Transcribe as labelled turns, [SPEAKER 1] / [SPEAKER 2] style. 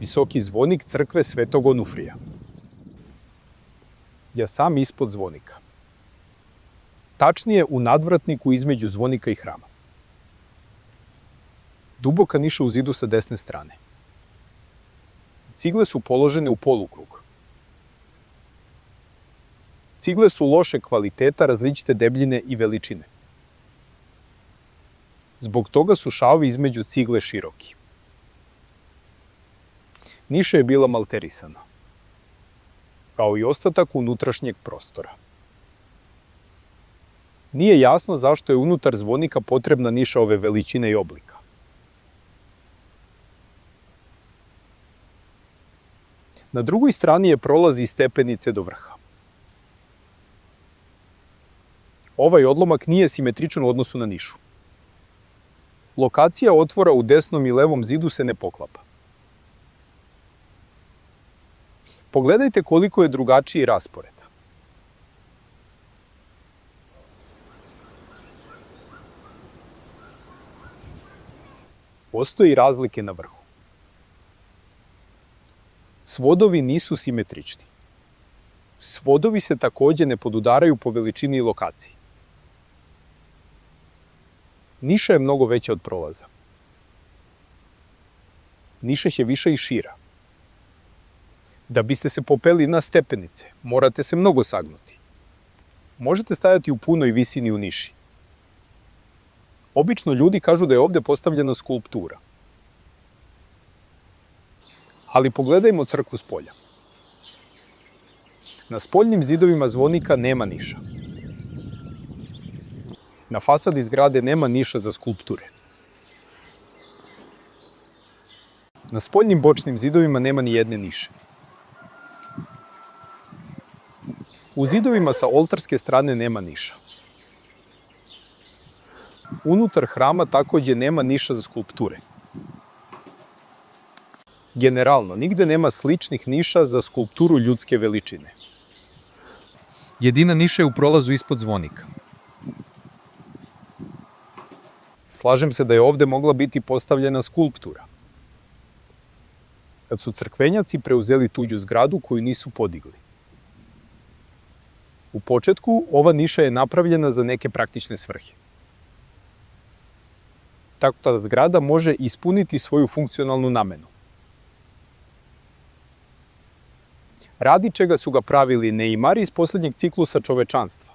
[SPEAKER 1] visoki zvonik crkve Svetog Onufrija. Ja sam ispod zvonika. Tačnije u nadvratniku između zvonika i hrama. Duboka niša u zidu sa desne strane. Cigle su položene u polukrug. Cigle su loše kvaliteta, različite debljine i veličine. Zbog toga su šavovi između cigle široki. Niša je bila malterisana, kao i ostatak unutrašnjeg prostora. Nije jasno zašto je unutar zvonika potrebna niša ove veličine i oblika. Na drugoj strani je prolaz iz stepenice do vrha. Ovaj odlomak nije simetričan u odnosu na nišu. Lokacija otvora u desnom i levom zidu se ne poklapa. Pogledajte koliko je drugačiji raspored. Postoji razlike na vrhu. Svodovi nisu simetrični. Svodovi se takođe ne podudaraju po veličini i lokaciji. Niša je mnogo veća od prolaza. Niša je viša i šira. Da biste se popeli na stepenice, morate se mnogo sagnuti. Možete stajati u punoj visini u niši. Obično ljudi kažu da je ovde postavljena skulptura. Ali pogledajmo crkvu s polja. Na spoljnim zidovima zvonika nema niša. Na fasadi zgrade nema niša za skulpture. Na spoljnim bočnim zidovima nema ni jedne niše. U zidovima sa oltarske strane nema niša. Unutar hrama takođe nema niša za skulpture. Generalno, nigde nema sličnih niša za skulpturu ljudske veličine. Jedina niša je u prolazu ispod zvonika. Slažem se da je ovde mogla biti postavljena skulptura. Kad su crkvenjaci preuzeli tuđu zgradu koju nisu podigli. U početku, ova niša je napravljena za neke praktične svrhe. Tako da zgrada može ispuniti svoju funkcionalnu namenu. Radi čega su ga pravili neimari iz poslednjeg ciklusa čovečanstva.